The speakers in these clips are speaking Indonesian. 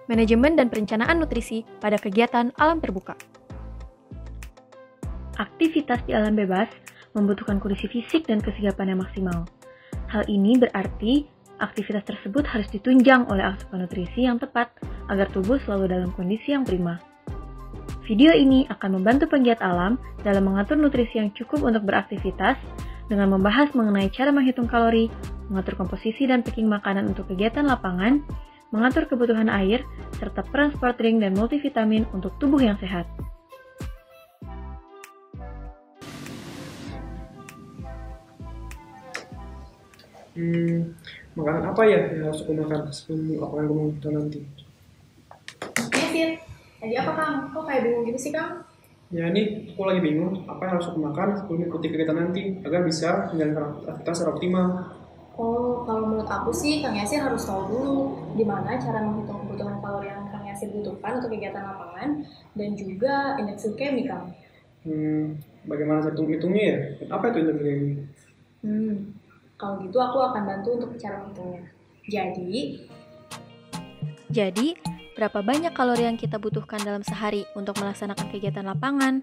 manajemen dan perencanaan nutrisi pada kegiatan alam terbuka. Aktivitas di alam bebas membutuhkan kondisi fisik dan kesigapan yang maksimal. Hal ini berarti aktivitas tersebut harus ditunjang oleh asupan nutrisi yang tepat agar tubuh selalu dalam kondisi yang prima. Video ini akan membantu penggiat alam dalam mengatur nutrisi yang cukup untuk beraktivitas dengan membahas mengenai cara menghitung kalori, mengatur komposisi dan packing makanan untuk kegiatan lapangan, mengatur kebutuhan air, serta peran sport drink dan multivitamin untuk tubuh yang sehat. Makanan apa ya yang harus aku makan sebelum lapangan gunung kita nanti? Fit, tadi apa Kang? Kok kayak bingung gitu sih Kang? Ya ini aku lagi bingung apa yang harus aku makan sebelum mengikuti kegiatan nanti agar bisa menjalankan aktivitas secara optimal. Oh, kalau menurut aku sih Kang Yasir harus tahu dulu gimana cara menghitung kebutuhan kalori yang Kang Yasir butuhkan untuk kegiatan lapangan dan juga indeks glikemi Kang. Bagaimana cara hitungnya ya? Dan apa itu indeks glikemi? Kalau gitu aku akan bantu untuk cara menghitungnya. Jadi, berapa banyak kalori yang kita butuhkan dalam sehari untuk melaksanakan kegiatan lapangan?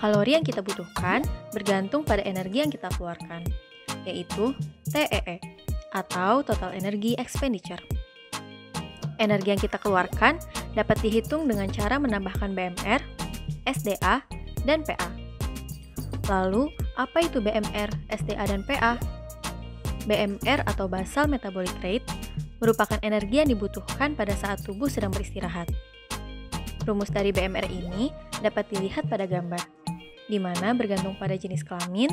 Kalori yang kita butuhkan bergantung pada energi yang kita keluarkan, yaitu TEE atau Total Energy Expenditure. Energi yang kita keluarkan dapat dihitung dengan cara menambahkan BMR, SDA, dan PA. Lalu, apa itu BMR, SDA, dan PA? BMR atau Basal Metabolic Rate merupakan energi yang dibutuhkan pada saat tubuh sedang beristirahat. Rumus dari BMR ini dapat dilihat pada gambar, di mana bergantung pada jenis kelamin,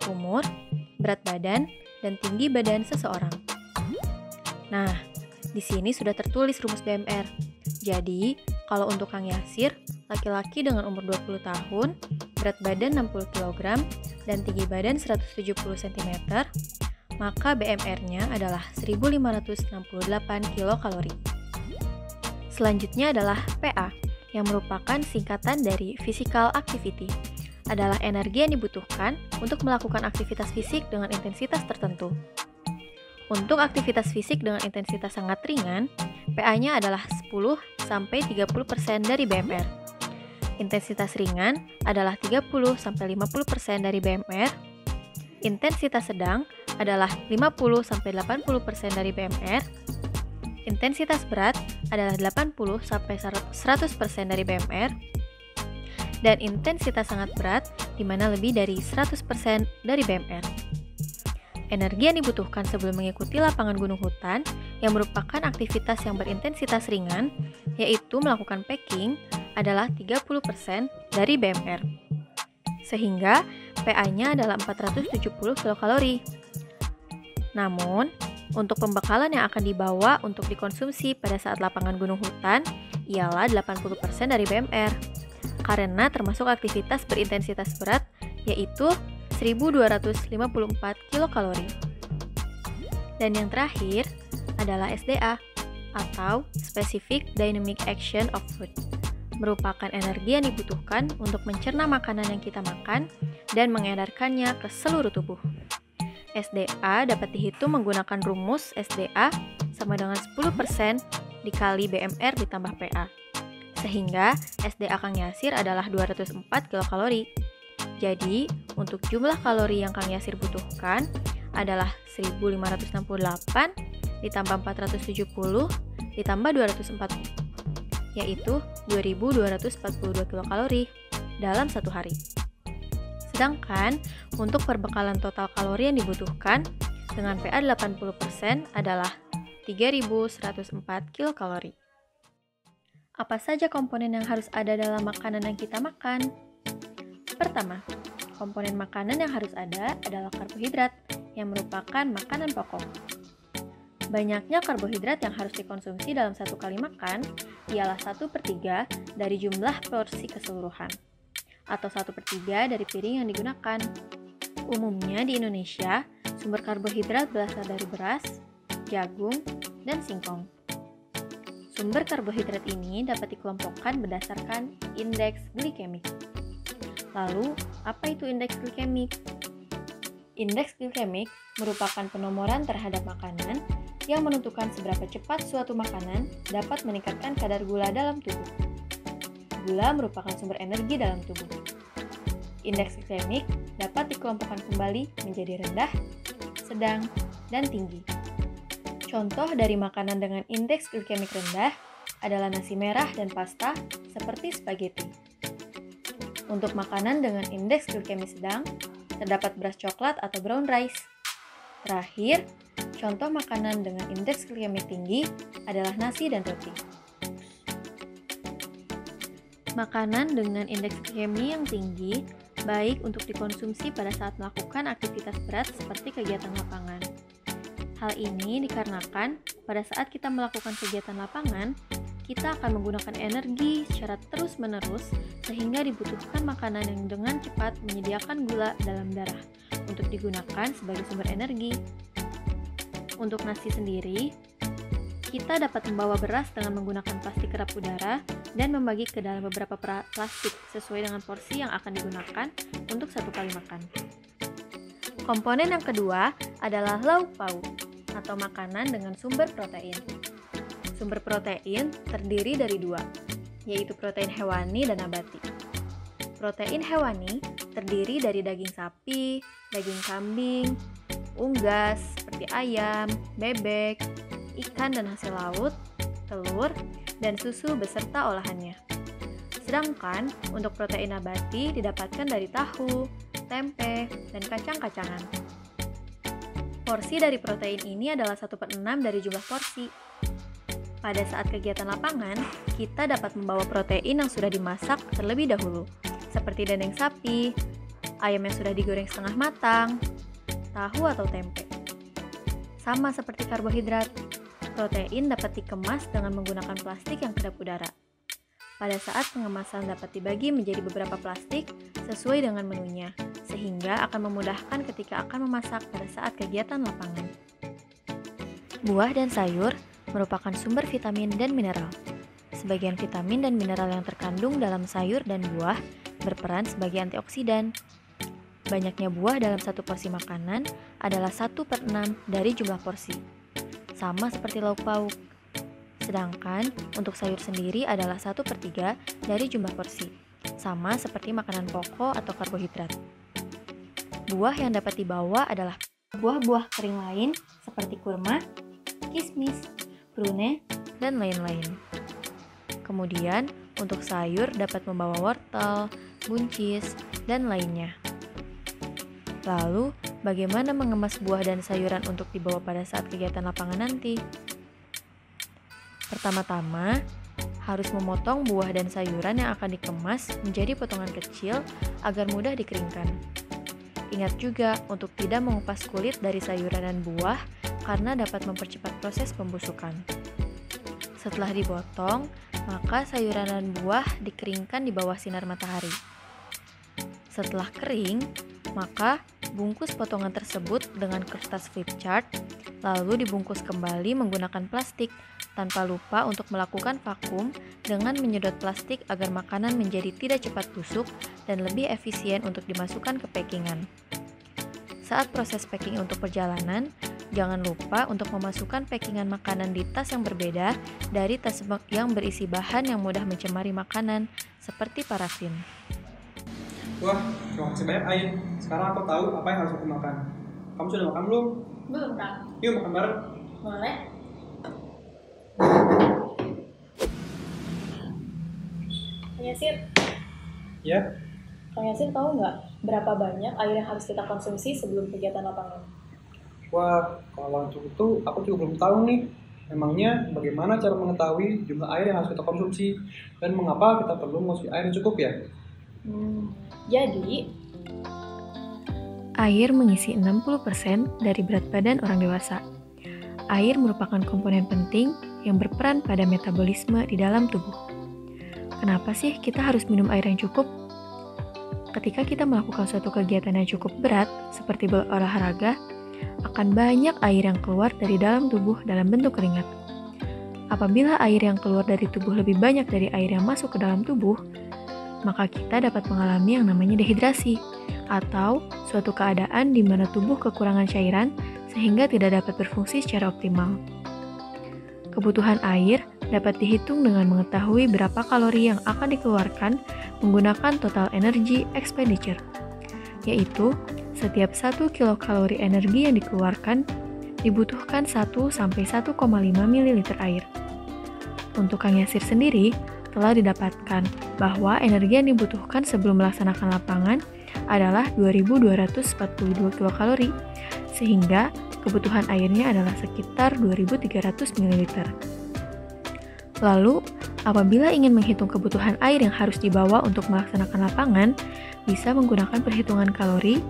umur, berat badan, dan tinggi badan seseorang. Nah, di sini sudah tertulis rumus BMR. Jadi, kalau untuk Kang Yasir, laki-laki dengan umur 20 tahun, berat badan 60 kg, dan tinggi badan 170 cm, maka BMR-nya adalah 1568 kilokalori. Selanjutnya adalah PA, yang merupakan singkatan dari Physical Activity, adalah energi yang dibutuhkan untuk melakukan aktivitas fisik dengan intensitas tertentu. Untuk aktivitas fisik dengan intensitas sangat ringan, PA-nya adalah 10-30% dari BMR. Intensitas ringan adalah 30-50% dari BMR. Intensitas sedang adalah 50-80% dari BMR. Intensitas berat adalah 80-100% dari BMR. Dan intensitas sangat berat di mana lebih dari 100% dari BMR. Energi yang dibutuhkan sebelum mengikuti lapangan gunung hutan yang merupakan aktivitas yang berintensitas ringan, yaitu melakukan packing, adalah 30% dari BMR. Sehingga PA-nya adalah 470 kilokalori. Namun, untuk pembekalan yang akan dibawa untuk dikonsumsi pada saat lapangan gunung hutan ialah 80% dari BMR, karena termasuk aktivitas berintensitas berat, yaitu 1254 kilokalori. Dan yang terakhir adalah SDA atau Specific Dynamic Action of Food, merupakan energi yang dibutuhkan untuk mencerna makanan yang kita makan dan mengedarkannya ke seluruh tubuh. SDA dapat dihitung menggunakan rumus SDA sama dengan 10% dikali BMR ditambah PA. Sehingga SDA Kang Yasir adalah 204 kilokalori. Jadi, untuk jumlah kalori yang Kang Yasir butuhkan adalah 1568 ditambah 470 ditambah 240, yaitu 2242 kilokalori dalam satu hari. Sedangkan, untuk perbekalan total kalori yang dibutuhkan dengan PA 80% adalah 3104 kilokalori. Apa saja komponen yang harus ada dalam makanan yang kita makan? Pertama, komponen makanan yang harus ada adalah karbohidrat, yang merupakan makanan pokok. Banyaknya karbohidrat yang harus dikonsumsi dalam satu kali makan ialah 1/3 dari jumlah porsi keseluruhan, atau 1/3 dari piring yang digunakan. Umumnya di Indonesia, sumber karbohidrat berasal dari beras, jagung, dan singkong. Sumber karbohidrat ini dapat dikelompokkan berdasarkan indeks glikemik. Lalu, apa itu indeks glikemik? Indeks glikemik merupakan penomoran terhadap makanan yang menentukan seberapa cepat suatu makanan dapat meningkatkan kadar gula dalam tubuh. Gula merupakan sumber energi dalam tubuh. Indeks glikemik dapat dikelompokkan kembali menjadi rendah, sedang, dan tinggi. Contoh dari makanan dengan indeks glikemik rendah adalah nasi merah dan pasta seperti spaghetti. Untuk makanan dengan indeks glikemik sedang, terdapat beras coklat atau brown rice. Terakhir, contoh makanan dengan indeks glikemik tinggi adalah nasi dan roti. Makanan dengan indeks glikemik yang tinggi baik untuk dikonsumsi pada saat melakukan aktivitas berat seperti kegiatan lapangan. Hal ini dikarenakan pada saat kita melakukan kegiatan lapangan, kita akan menggunakan energi secara terus-menerus sehingga dibutuhkan makanan yang dengan cepat menyediakan gula dalam darah untuk digunakan sebagai sumber energi. Untuk nasi sendiri, kita dapat membawa beras dengan menggunakan plastik kerap udara dan membagi ke dalam beberapa plastik sesuai dengan porsi yang akan digunakan untuk satu kali makan. Komponen yang kedua adalah lauk pauk atau makanan dengan sumber protein. Sumber protein terdiri dari dua, yaitu protein hewani dan nabati. Protein hewani terdiri dari daging sapi, daging kambing, unggas seperti ayam, bebek, ikan dan hasil laut, telur, dan susu beserta olahannya. Sedangkan untuk protein nabati didapatkan dari tahu, tempe, dan kacang-kacangan. Porsi dari protein ini adalah 1/6 dari jumlah porsi. Pada saat kegiatan lapangan, kita dapat membawa protein yang sudah dimasak terlebih dahulu, seperti daging sapi, ayam yang sudah digoreng setengah matang, tahu atau tempe. Sama seperti karbohidrat, protein dapat dikemas dengan menggunakan plastik yang kedap udara. Pada saat pengemasan dapat dibagi menjadi beberapa plastik sesuai dengan menunya, sehingga akan memudahkan ketika akan memasak pada saat kegiatan lapangan. Buah dan sayur merupakan sumber vitamin dan mineral. Sebagian vitamin dan mineral yang terkandung dalam sayur dan buah berperan sebagai antioksidan. Banyaknya buah dalam satu porsi makanan adalah 1/6 dari jumlah porsi, sama seperti lauk pauk. Sedangkan untuk sayur sendiri adalah 1/3 dari jumlah porsi, sama seperti makanan pokok atau karbohidrat. Buah yang dapat dibawa adalah buah-buah kering lain seperti kurma, kismis, prune, dan lain-lain. Kemudian, untuk sayur dapat membawa wortel, buncis, dan lainnya. Lalu, bagaimana mengemas buah dan sayuran untuk dibawa pada saat kegiatan lapangan nanti? Pertama-tama, harus memotong buah dan sayuran yang akan dikemas menjadi potongan kecil agar mudah dikeringkan. Ingat juga untuk tidak mengupas kulit dari sayuran dan buah karena dapat mempercepat proses pembusukan. Setelah dipotong, maka sayuran dan buah dikeringkan di bawah sinar matahari. Setelah kering, maka bungkus potongan tersebut dengan kertas flip chart, lalu dibungkus kembali menggunakan plastik, tanpa lupa untuk melakukan vakum dengan menyedot plastik agar makanan menjadi tidak cepat busuk dan lebih efisien untuk dimasukkan ke packingan. Saat proses packing untuk perjalanan, jangan lupa untuk memasukkan packingan makanan di tas yang berbeda dari tas yang berisi bahan yang mudah mencemari makanan, seperti parafin. Wah, terima kasih banyak Ain. Sekarang aku tahu apa yang harus aku makan. Kamu sudah makan belum? Belum, Kak. Yuk makan bareng. Boleh? Kang Yasir, Ya, Kang Yasir tahu nggak berapa banyak air yang harus kita konsumsi sebelum kegiatan lapangan? wah, kalau untuk itu aku juga belum tahu nih. Memangnya bagaimana cara mengetahui jumlah air yang harus kita konsumsi dan mengapa kita perlu mengonsumsi air yang cukup ya? Jadi, Air mengisi 60% dari berat badan orang dewasa. Air merupakan komponen penting yang berperan pada metabolisme di dalam tubuh. Kenapa sih kita harus minum air yang cukup? Ketika kita melakukan suatu kegiatan yang cukup berat, seperti berolahraga, akan banyak air yang keluar dari dalam tubuh dalam bentuk keringat. Apabila air yang keluar dari tubuh lebih banyak dari air yang masuk ke dalam tubuh, maka kita dapat mengalami yang namanya dehidrasi, atau suatu keadaan di mana tubuh kekurangan cairan sehingga tidak dapat berfungsi secara optimal. Kebutuhan air dapat dihitung dengan mengetahui berapa kalori yang akan dikeluarkan menggunakan total energy expenditure, yaitu setiap 1 kilokalori energi yang dikeluarkan dibutuhkan 1-1,5 ml air. Untuk Kang Yasir sendiri, telah didapatkan bahwa energi yang dibutuhkan sebelum melaksanakan lapangan adalah 2.242 kilokalori, sehingga kebutuhan airnya adalah sekitar 2.300 ml. Lalu, apabila ingin menghitung kebutuhan air yang harus dibawa untuk melaksanakan lapangan, bisa menggunakan perhitungan kalori,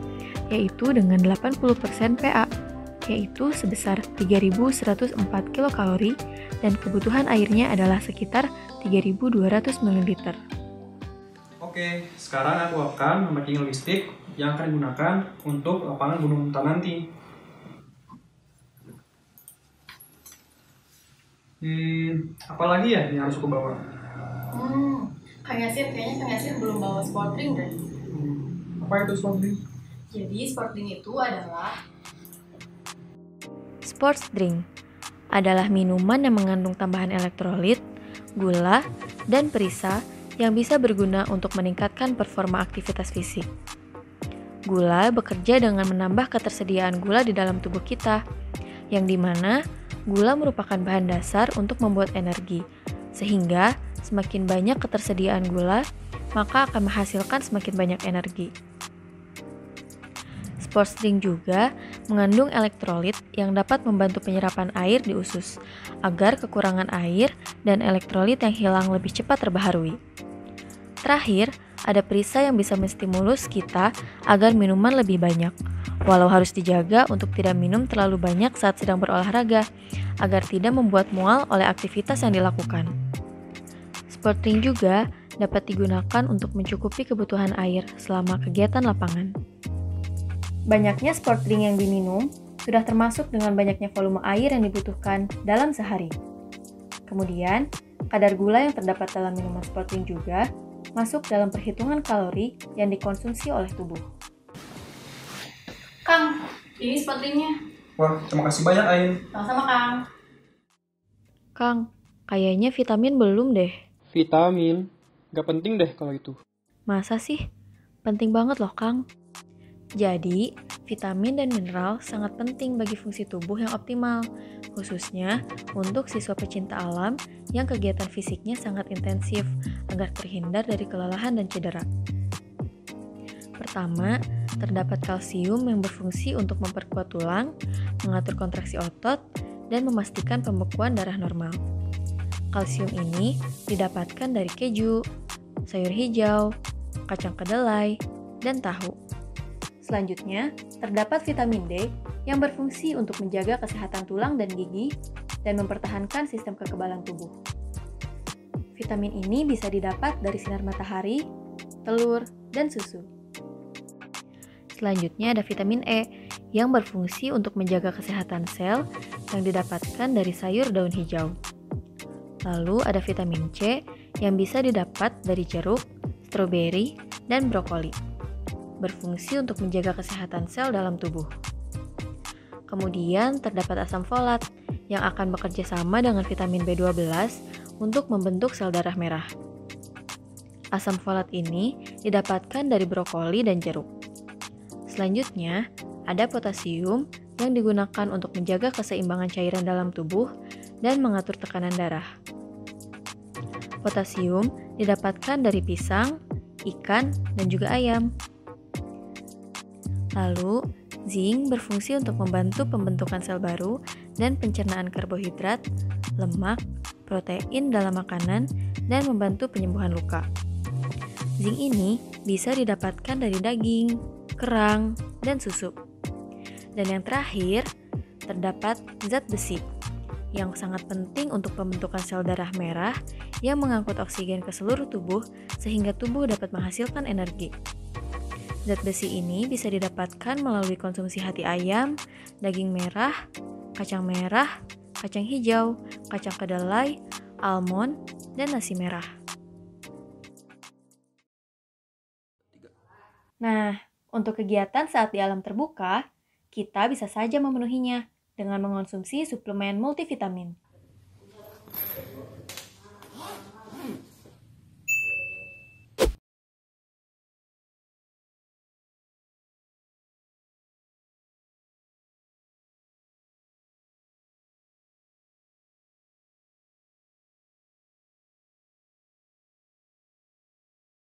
yaitu dengan 80% PA, yaitu sebesar 3.104 kilokalori, dan kebutuhan airnya adalah sekitar 3.200 ml. Oke, sekarang aku akan memaking logistik yang akan digunakan untuk lapangan gunung Muntar nanti. Apalagi ya yang harus aku bawa? Kang Yasir, kayaknya Kang Yasir belum bawa sport drink deh. Apa itu sport drink? Jadi sport drink itu adalah Sports drink adalah minuman yang mengandung tambahan elektrolit, gula, dan perisa yang bisa berguna untuk meningkatkan performa aktivitas fisik. Gula bekerja dengan menambah ketersediaan gula di dalam tubuh kita, yang dimana gula merupakan bahan dasar untuk membuat energi, sehingga semakin banyak ketersediaan gula, maka akan menghasilkan semakin banyak energi. Sports drink juga mengandung elektrolit yang dapat membantu penyerapan air di usus, agar kekurangan air dan elektrolit yang hilang lebih cepat terbaharui. Terakhir, ada perisa yang bisa menstimulus kita agar minuman lebih banyak, walau harus dijaga untuk tidak minum terlalu banyak saat sedang berolahraga, agar tidak membuat mual oleh aktivitas yang dilakukan. Sport drink juga dapat digunakan untuk mencukupi kebutuhan air selama kegiatan lapangan. Banyaknya sport drink yang diminum sudah termasuk dengan banyaknya volume air yang dibutuhkan dalam sehari. Kemudian, kadar gula yang terdapat dalam minuman sport drink juga masuk dalam perhitungan kalori yang dikonsumsi oleh tubuh. Kang, ini sport drinknya. Wah, terima kasih banyak Ain. Sama-sama Kang. Kang, kayaknya vitamin belum deh. Vitamin? Gak penting deh kalau itu. Masa sih? Penting banget loh, Kang. Jadi, vitamin dan mineral sangat penting bagi fungsi tubuh yang optimal, khususnya untuk siswa pecinta alam yang kegiatan fisiknya sangat intensif agar terhindar dari kelelahan dan cedera. Pertama, terdapat kalsium yang berfungsi untuk memperkuat tulang, mengatur kontraksi otot, dan memastikan pembekuan darah normal. Kalsium ini didapatkan dari keju, sayur hijau, kacang kedelai, dan tahu. Selanjutnya, terdapat vitamin D yang berfungsi untuk menjaga kesehatan tulang dan gigi dan mempertahankan sistem kekebalan tubuh. Vitamin ini bisa didapat dari sinar matahari, telur, dan susu. Selanjutnya ada vitamin E yang berfungsi untuk menjaga kesehatan sel yang didapatkan dari sayur daun hijau. Lalu ada vitamin C yang bisa didapat dari jeruk, stroberi, dan brokoli. Berfungsi untuk menjaga kesehatan sel dalam tubuh. Kemudian terdapat asam folat yang akan bekerja sama dengan vitamin B12 untuk membentuk sel darah merah. Asam folat ini didapatkan dari brokoli dan jeruk. Selanjutnya, ada potasium yang digunakan untuk menjaga keseimbangan cairan dalam tubuh dan mengatur tekanan darah. Potasium didapatkan dari pisang, ikan, dan juga ayam. Lalu, zinc berfungsi untuk membantu pembentukan sel baru dan pencernaan karbohidrat, lemak, protein dalam makanan, dan membantu penyembuhan luka. Zinc ini bisa didapatkan dari daging, kerang, dan susu. Dan yang terakhir, terdapat zat besi yang sangat penting untuk pembentukan sel darah merah yang mengangkut oksigen ke seluruh tubuh sehingga tubuh dapat menghasilkan energi. Zat besi ini bisa didapatkan melalui konsumsi hati ayam, daging merah, kacang hijau, kacang kedelai, almond, dan nasi merah. Nah, untuk kegiatan saat di alam terbuka, kita bisa saja memenuhinya dengan mengonsumsi suplemen multivitamin.